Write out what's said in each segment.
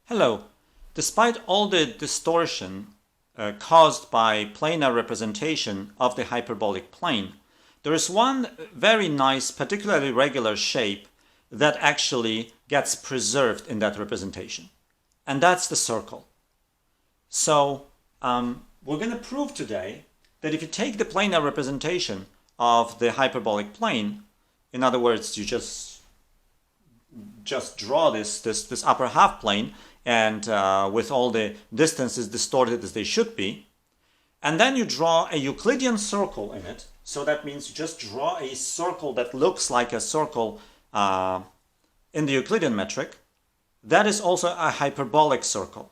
Hello. Despite all the distortion caused by planar representation of the hyperbolic plane, there is one very nice, particularly regular shape that actually gets preserved in that representation. And that's the circle. So we're going to prove today that if you take the planar representation of the hyperbolic plane, in other words, you just draw this upper half plane and with all the distances distorted as they should be, and then you draw a Euclidean circle in it. So that means you just draw a circle that looks like a circle in the Euclidean metric. That is also a hyperbolic circle.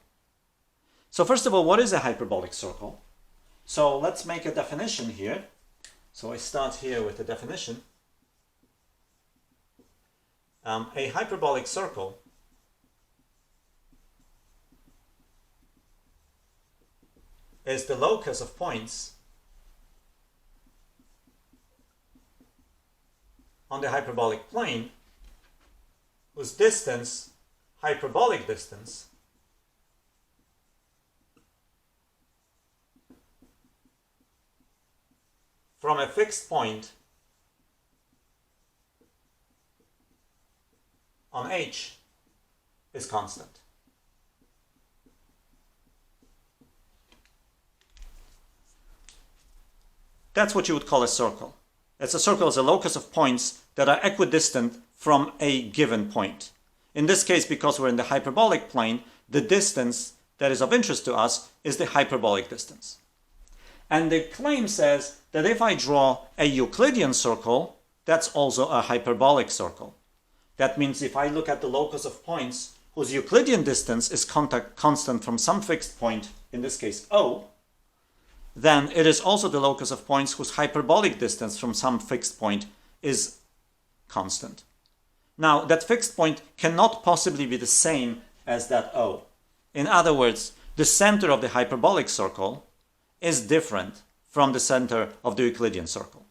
So first of all, what is a hyperbolic circle? So let's make a definition here. So I start here with the definition. A hyperbolic circle is the locus of points on the hyperbolic plane whose distance, hyperbolic distance, from a fixed point on H is constant. That's what you would call a circle. A circle is a locus of points that are equidistant from a given point. In this case, because we're in the hyperbolic plane, the distance that is of interest to us is the hyperbolic distance. And the claim says that if I draw a Euclidean circle, that's also a hyperbolic circle. That means if I look at the locus of points whose Euclidean distance is constant from some fixed point, in this case O, then it is also the locus of points whose hyperbolic distance from some fixed point is constant. Now, that fixed point cannot possibly be the same as that O. In other words, the center of the hyperbolic circle is different from the center of the Euclidean circle.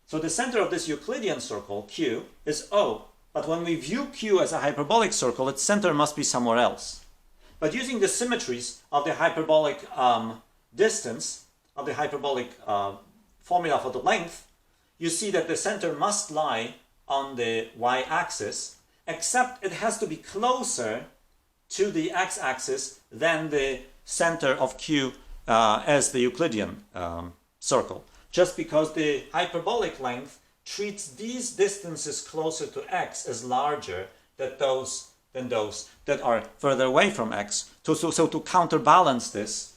So the center of this Euclidean circle, Q, is O. But when we view Q as a hyperbolic circle, its center must be somewhere else. But using the symmetries of the hyperbolic distance, of the hyperbolic formula for the length, you see that the center must lie on the y-axis, except it has to be closer to the x-axis than the center of Q as the Euclidean circle. Just because the hyperbolic length treats these distances closer to x as larger than those that are further away from x. So to counterbalance this,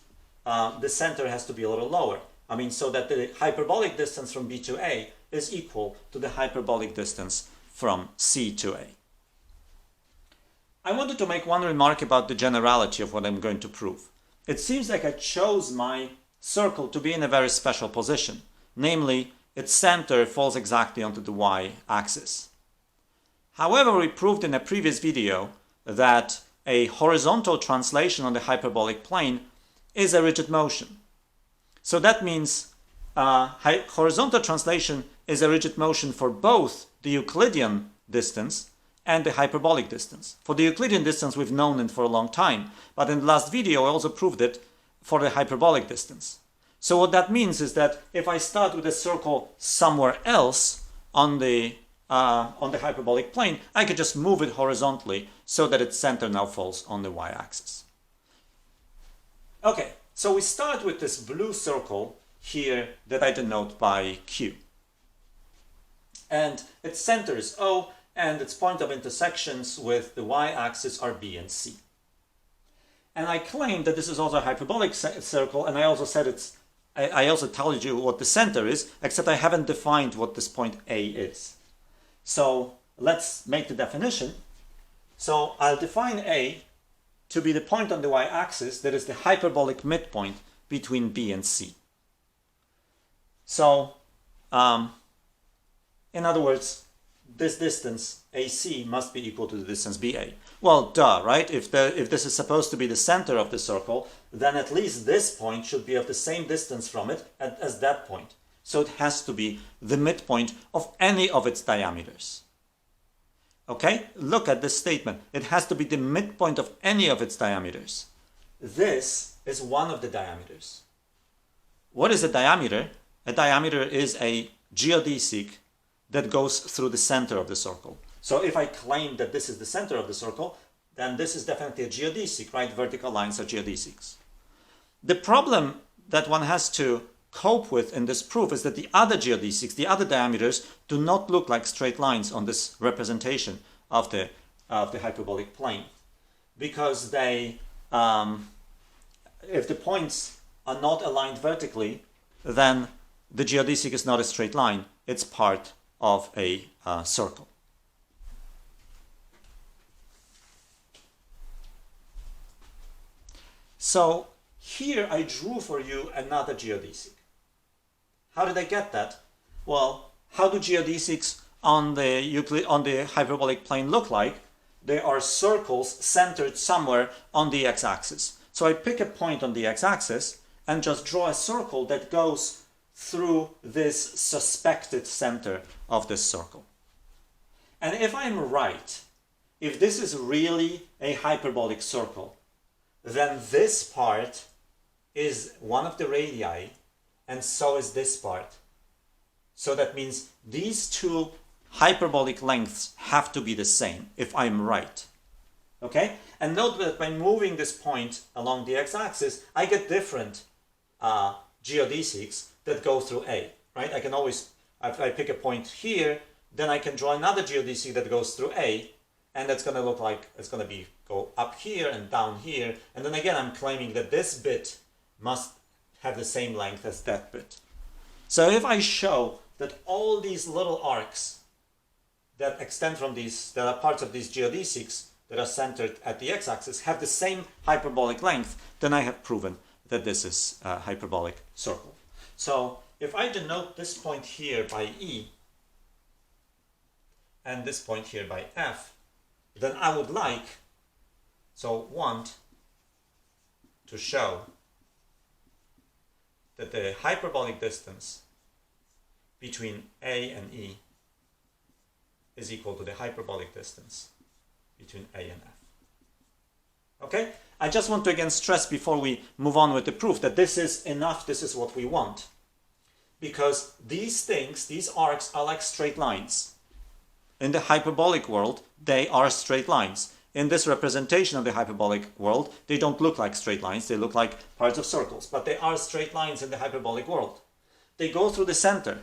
the center has to be a little lower. I mean, so that the hyperbolic distance from B to A is equal to the hyperbolic distance from C to A. I wanted to make one remark about the generality of what I'm going to prove. It seems like I chose my circle to be in a very special position. Namely, its center falls exactly onto the y-axis. However, we proved in a previous video that a horizontal translation on the hyperbolic plane is a rigid motion. So that means horizontal translation is a rigid motion for both the Euclidean distance and the hyperbolic distance. For the Euclidean distance, we've known it for a long time, but in the last video I also proved it for the hyperbolic distance. So what that means is that if I start with a circle somewhere else on the hyperbolic plane, I could just move it horizontally so that its center now falls on the y-axis. Okay, so we start with this blue circle here that I denote by Q. And its center is O, and its point of intersections with the y-axis are B and C. And I claim that this is also a hyperbolic circle, and I also told you what the center is, except I haven't defined what this point A is. So let's make the definition. So I'll define A to be the point on the y-axis that is the hyperbolic midpoint between B and C. So, in other words, this distance AC must be equal to the distance BA. Well, duh, right? If this is supposed to be the center of the circle, then at least this point should be of the same distance from it as that point. So it has to be the midpoint of any of its diameters. Okay, look at this statement. It has to be the midpoint of any of its diameters. This is one of the diameters. What is a diameter? A diameter is a geodesic that goes through the center of the circle. So if I claim that this is the center of the circle, then this is definitely a geodesic, right? Vertical lines are geodesics. The problem that one has to cope with in this proof is that the other geodesics, the other diameters, do not look like straight lines on this representation of the hyperbolic plane, because they, if the points are not aligned vertically, then the geodesic is not a straight line, it's part of a circle. So here I drew for you another geodesic. How did I get that? Well, how do geodesics on the hyperbolic plane look like? They are circles centered somewhere on the x-axis. So I pick a point on the x-axis and just draw a circle that goes through this suspected center of this circle. And if I'm right, if this is really a hyperbolic circle, then this part is one of the radii, and so is this part. So that means these two hyperbolic lengths have to be the same, if I'm right. Okay? And note that by moving this point along the x-axis, I get different geodesics that go through A, right? I can always, if I pick a point here, then I can draw another geodesic that goes through A, and that's going to look like, it's going to go up here and down here, and then again I'm claiming that this bit must have the same length as that bit. So if I show that all these little arcs that extend from these, that are parts of these geodesics that are centered at the x-axis, have the same hyperbolic length, then I have proven that this is a hyperbolic circle. So if I denote this point here by E and this point here by F, then I would want to show that the hyperbolic distance between A and E is equal to the hyperbolic distance between A and F. Okay? I just want to again stress before we move on with the proof that this is enough, this is what we want. Because these things, these arcs, are like straight lines. In the hyperbolic world, they are straight lines. In this representation of the hyperbolic world, they don't look like straight lines, they look like parts of circles, but they are straight lines in the hyperbolic world. They go through the center.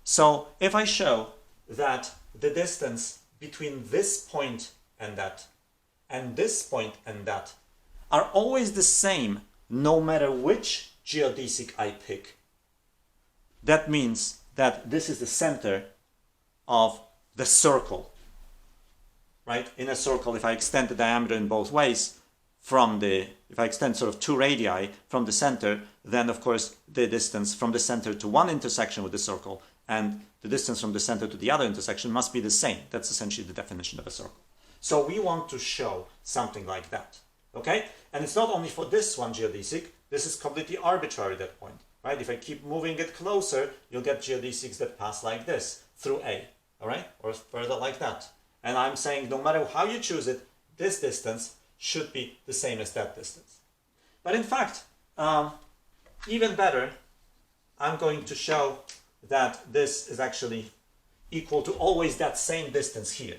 So if I show that the distance between this point and that, and this point and that, are always the same no matter which geodesic I pick, that means that this is the center of the circle. Right? In a circle, if I extend the diameter in both ways, if I extend sort of two radii from the center, then of course the distance from the center to one intersection with the circle and the distance from the center to the other intersection must be the same. That's essentially the definition of a circle. So we want to show something like that. Okay? And it's not only for this one geodesic, this is completely arbitrary at that point. Right? If I keep moving it closer, you'll get geodesics that pass like this, through A. Alright? Or further like that. And I'm saying no matter how you choose it, this distance should be the same as that distance. But in fact, even better, I'm going to show that this is actually equal to always that same distance here.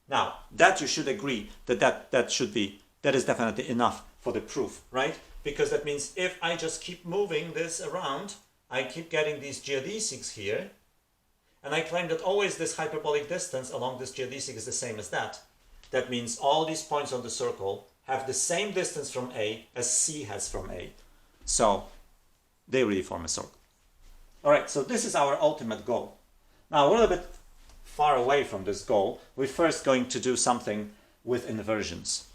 Now, that you should agree that that is definitely enough for the proof, right? Because that means if I just keep moving this around, I keep getting these geodesics here, and I claim that always this hyperbolic distance along this geodesic is the same as that. That means all these points on the circle have the same distance from A as C has from A. So they really form a circle. Alright, so this is our ultimate goal. Now, we're a little bit far away from this goal. We're first going to do something with inversions.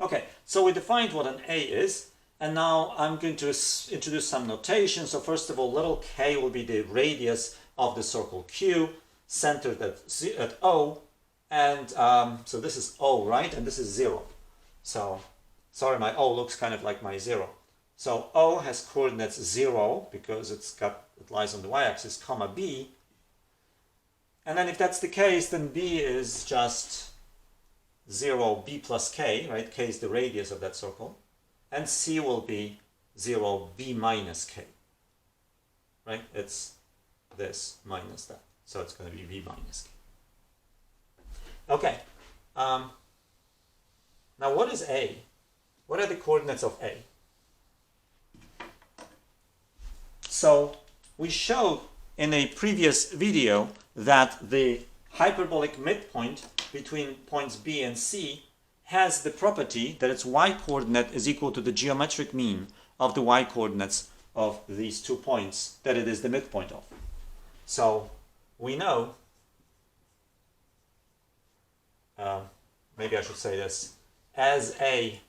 Okay, so we defined what an A is. And now I'm going to introduce some notation. So first of all, little k will be the radius of the circle Q, centered at O. And so this is O, right? And this is 0. So, sorry, my O looks kind of like my 0. So O has coordinates 0, because it lies on the y-axis, comma B. And then if that's the case, then B is just 0 B plus K, right? K is the radius of that circle. And C will be 0 B minus K, right? It's this minus that. So it's going to be B minus K. Okay. Now what is A? What are the coordinates of A? So we showed in a previous video that the hyperbolic midpoint between points B and C has the property that its y-coordinate is equal to the geometric mean of the y-coordinates of these 2 points that it is the midpoint of. So we know, maybe I should say this, as A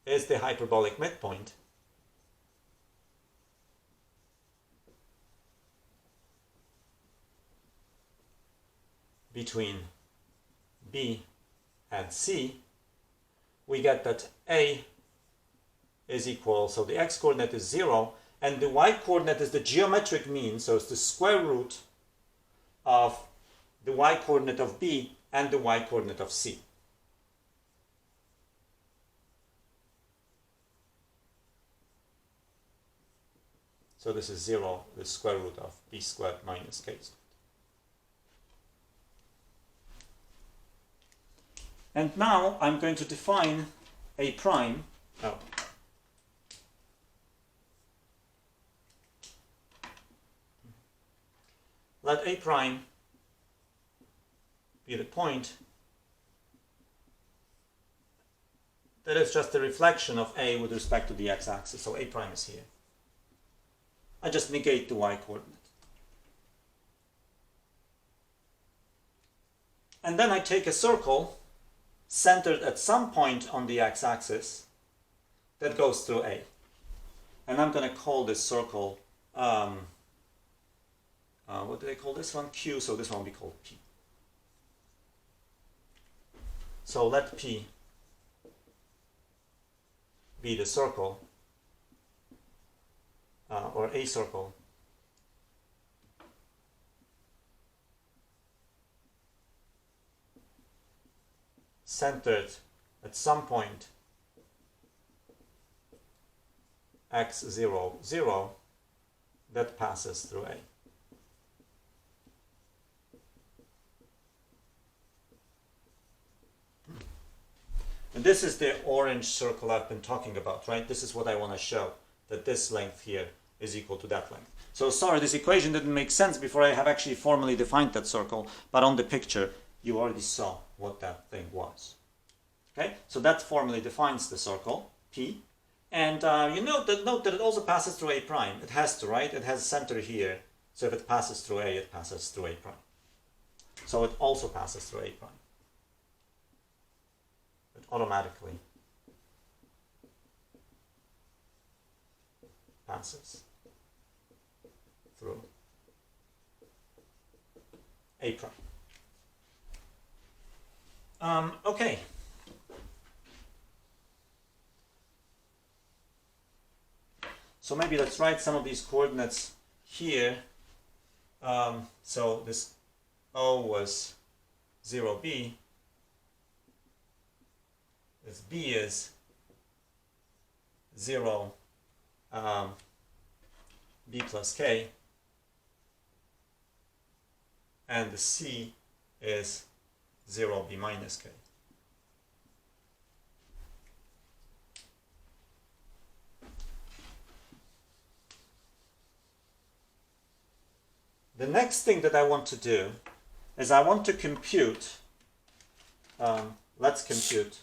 is the hyperbolic midpoint, between B and C, we get that A is equal, so the x-coordinate is 0, and the y-coordinate is the geometric mean, so it's the square root of the y-coordinate of B and the y-coordinate of C. So this is 0, the square root of B squared minus K squared. And now I'm going to define A prime. Oh. Let A prime be the point that is just a reflection of A with respect to the x-axis. So A prime is here. I just negate the y-coordinate. And then I take a circle centered at some point on the x-axis that goes through A. And I'm going to call this circle, what do they call this one? Q, so this one will be called P. So let P be the circle, or a circle, centered at some point x0, 0 that passes through A. And this is the orange circle I've been talking about, right? This is what I want to show, that this length here is equal to that length. So sorry, this equation didn't make sense before I have actually formally defined that circle, but on the picture you already saw what that thing was. Okay, so that formally defines the circle, P. And you note that it also passes through A prime. It has to, right? It has a center here. So if it passes through A, it passes through A prime. So it also passes through A prime. It automatically passes through A prime. Okay. So maybe let's write some of these coordinates here. So this O was 0b. This B is 0 B plus K. And the C is 0 B minus K. The next thing that I want to do is I want to compute, let's compute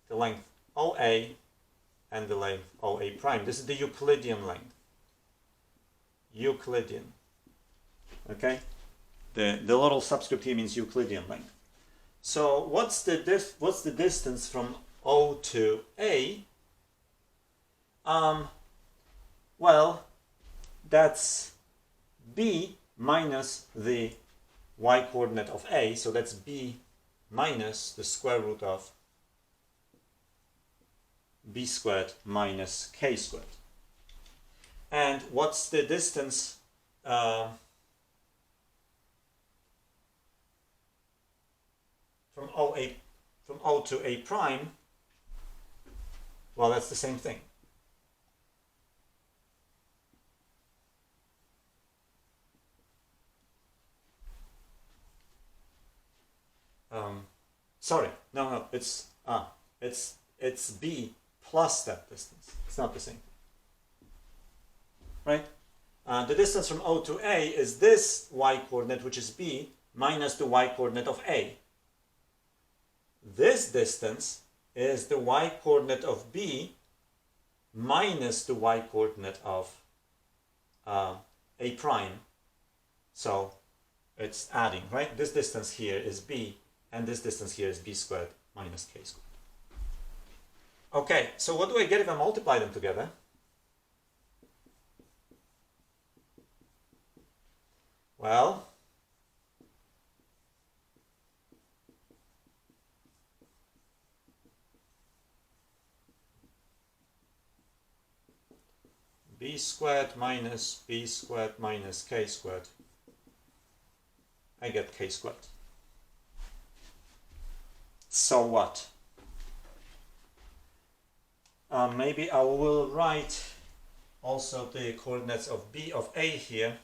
the length OA and the length OA prime. This is the Euclidean length. Euclidean. Okay? The little subscript here means Euclidean length. So what's the distance from O to A? Well, that's B minus the y-coordinate of A, so that's B minus the square root of b squared minus k squared. And what's the distance from O to A prime? Well, that's the same thing. Sorry, no, it's b plus that distance. It's not the same, right? The distance from O to A is this y-coordinate, which is b, minus the y-coordinate of A. This distance is the y-coordinate of b minus the y-coordinate of A prime. So it's adding, right? This distance here is b, and this distance here is b squared minus k squared. Okay, so what do I get if I multiply them together? Well, b squared minus k squared, I get k squared. So what? Maybe I will write also the coordinates of b of A here,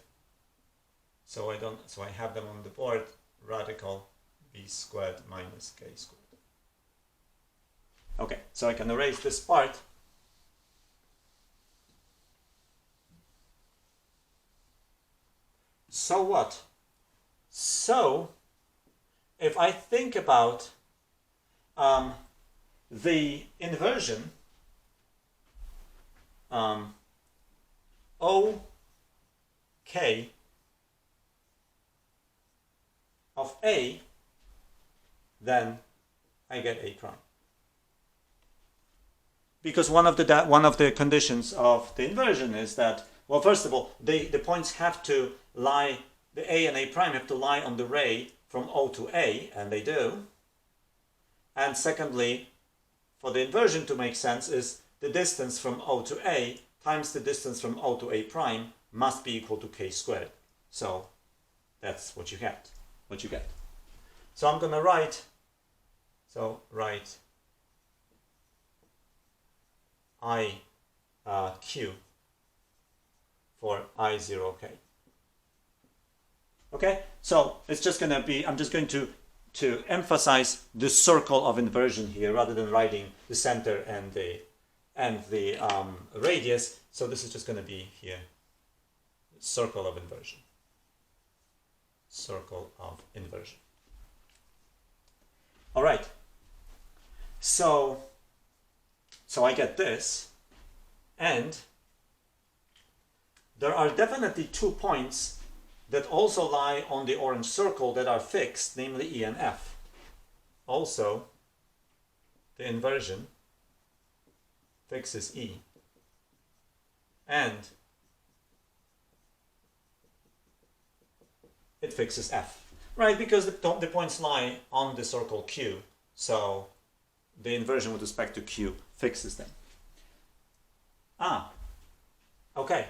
so I have them on the board. Radical b squared minus k squared. Okay, so I can erase this part. So what? So if I think about the inversion OK of A, then I get A prime. Because one of the conditions of the inversion is that, well, first of all, the points have to lie, the A and A prime have to lie on the ray from O to A, and they do. And secondly, for the inversion to make sense, is the distance from O to A times the distance from O to A prime must be equal to k squared. So that's what you get. So I'm going to write IQ for I0k. Okay, so it's just going to be, I'm just going to emphasize the circle of inversion here rather than writing the center and the radius. So this is just going to be here, circle of inversion. All right. So I get this, and there are definitely 2 points that also lie on the orange circle that are fixed, namely E and F. Also, the inversion fixes E, and it fixes F, right? Because the points lie on the circle Q, so the inversion with respect to Q fixes them. Okay.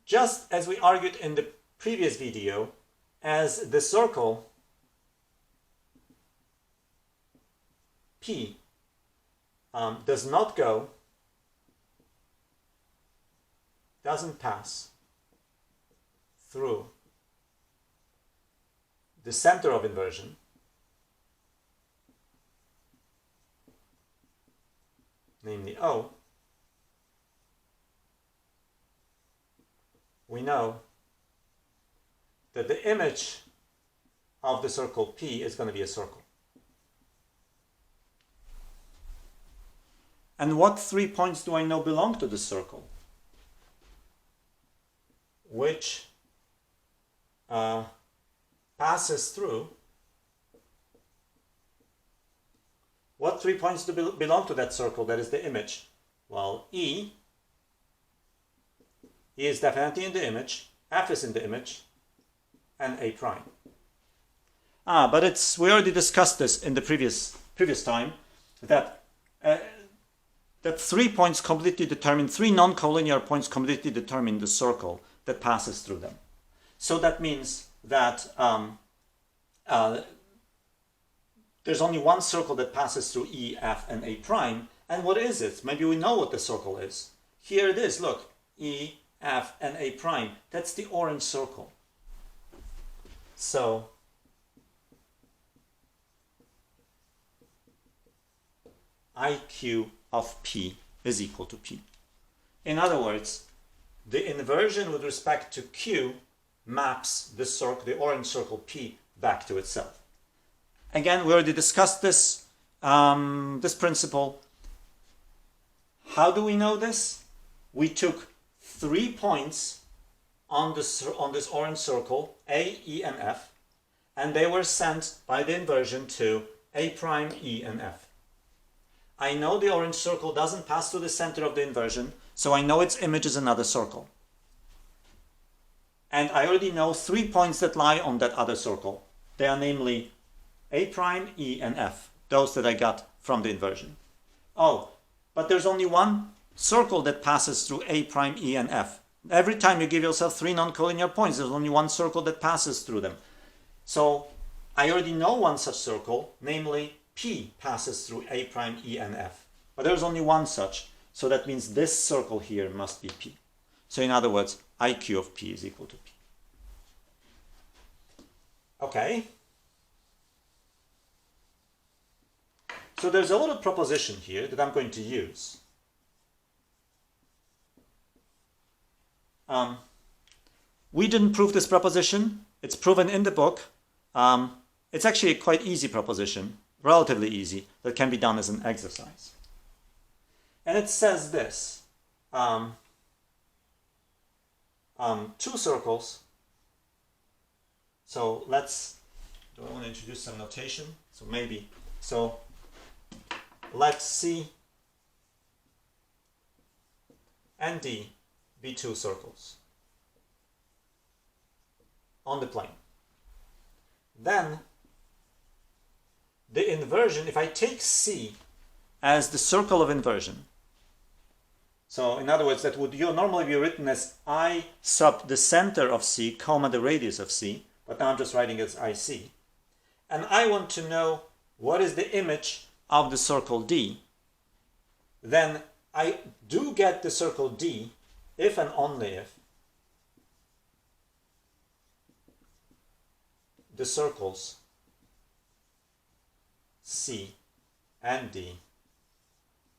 Just as we argued in the previous video, as the circle P doesn't pass through the center of inversion, namely O, we know that the image of the circle P is going to be a circle. And what 3 points do I know belong to the circle? Which passes through. What 3 points do belong to that circle that is the image? Well, E is definitely in the image, F is in the image, and A prime. But we already discussed this in the previous time, that that 3 points completely determine, 3 non-collinear points completely determine the circle that passes through them. So that means that there's only one circle that passes through E, F, and A prime. And what is it? Maybe we know what the circle is. Here it is, look, E, F, and A prime. That's the orange circle. So IQ of P is equal to P. In other words, the inversion with respect to Q maps the orange circle P back to itself. Again, we already discussed this, this principle. How do we know this? We took 3 points on this orange circle, A, E, and F, and they were sent by the inversion to A prime, E, and F. I know the orange circle doesn't pass through the center of the inversion, so I know its image is another circle. And I already know 3 points that lie on that other circle. They are namely A prime, E, and F, those that I got from the inversion. Oh, but there's only one circle that passes through A prime, E, and F. Every time you give yourself 3 non-collinear points, there's only one circle that passes through them. So I already know one such circle, namely P passes through A prime, E, and F. But there's only one such, so that means this circle here must be P. So in other words, IQ of P is equal to P. Okay. So there's a little proposition here that I'm going to use. We didn't prove this proposition. It's proven in the book. It's actually a quite easy proposition, relatively easy, that can be done as an exercise. And it says this. 2 circles. So do I want to introduce some notation? So let C and D be 2 circles on the plane. Then the inversion, if I take C as the circle of inversion, so in other words, that would normally be written as I sub the center of C, comma the radius of C, but now I'm just writing it as IC. And I want to know what is the image of the circle D. Then I do get the circle D if and only if the circles C and D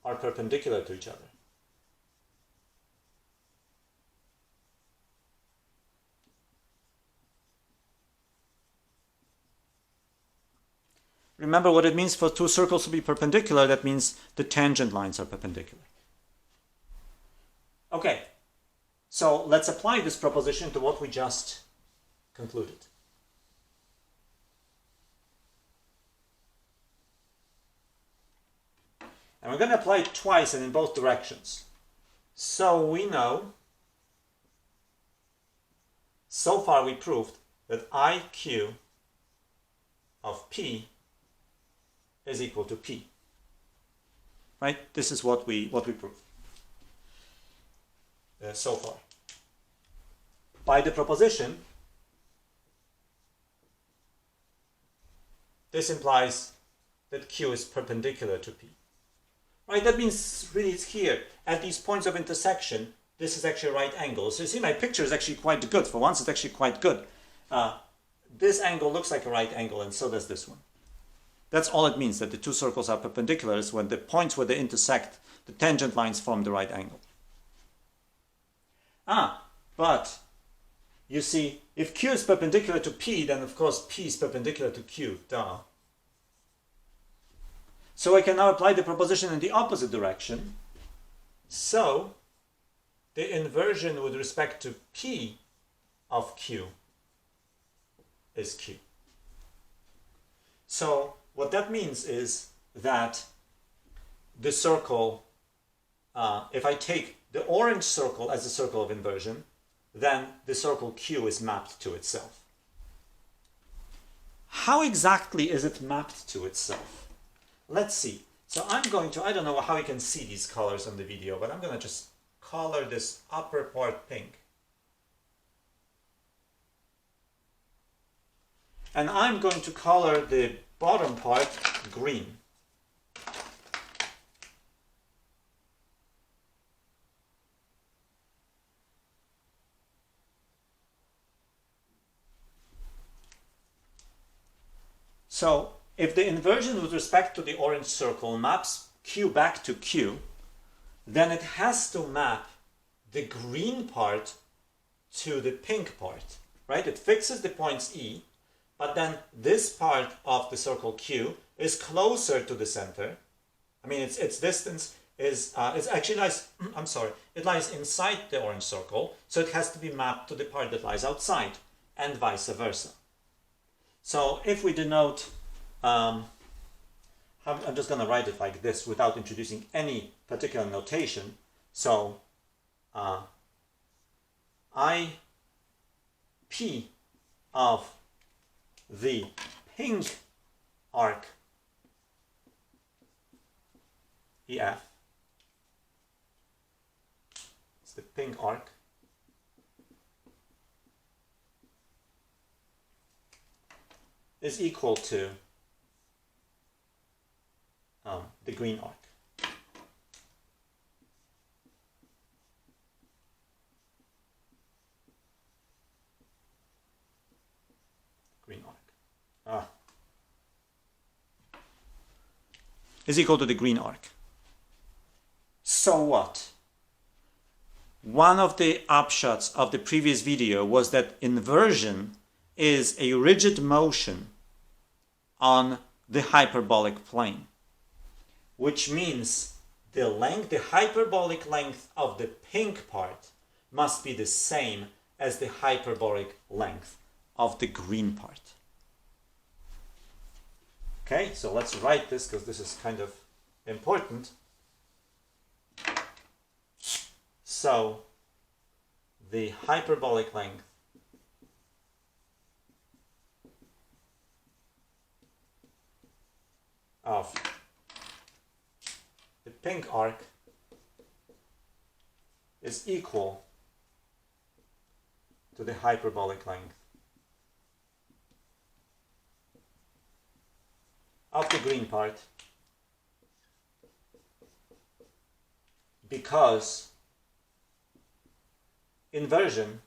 are perpendicular to each other. Remember what it means for 2 circles to be perpendicular. That means the tangent lines are perpendicular. Okay, so let's apply this proposition to what we just concluded. And we're going to apply it twice and in both directions. So we know, so far we proved that IQ of P is equal to P. Right? This is what we proved so far. By the proposition, this implies that Q is perpendicular to P. Right? That means really it's here. At these points of intersection, this is actually a right angle. So you see my picture is actually quite good. For once, it's actually quite good. This angle looks like a right angle, and so does this one. That's all it means, that the 2 circles are perpendicular, is when the points where they intersect, the tangent lines form the right angle. But you see, if Q is perpendicular to P, then of course P is perpendicular to Q, duh. So I can now apply the proposition in the opposite direction. So the inversion with respect to P of Q is Q. So what that means is that the circle, if I take the orange circle as a circle of inversion, then the circle Q is mapped to itself. How exactly is it mapped to itself? Let's see. So I'm going to, I don't know how you can see these colors on the video, but I'm going to just color this upper part pink. And I'm going to color the bottom part green. So if the inversion with respect to the orange circle maps Q back to Q, then it has to map the green part to the pink part, right? It fixes the points E, but then this part of the circle Q is closer to the center. I mean, its distance is, it actually lies, I'm sorry, it lies inside the orange circle, so it has to be mapped to the part that lies outside, and vice versa. So if we denote, I'm just going to write it like this without introducing any particular notation. So IP of the pink arc EF, it's the pink arc, is equal to the green arc. Green arc. Is equal to the green arc. So what? One of the upshots of the previous video was that inversion is a rigid motion on the hyperbolic plane, which means the length, the hyperbolic length of the pink part must be the same as the hyperbolic length of the green part. Okay, so let's write this because this is kind of important. So the hyperbolic length of the pink arc is equal to the hyperbolic length of the green part, because inversion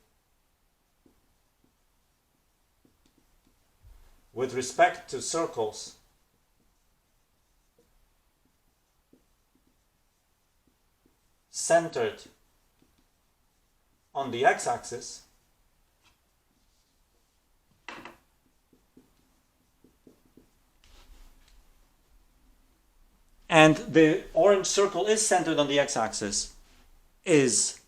with respect to circles centered on the x-axis and the orange circle is centered on the x-axis is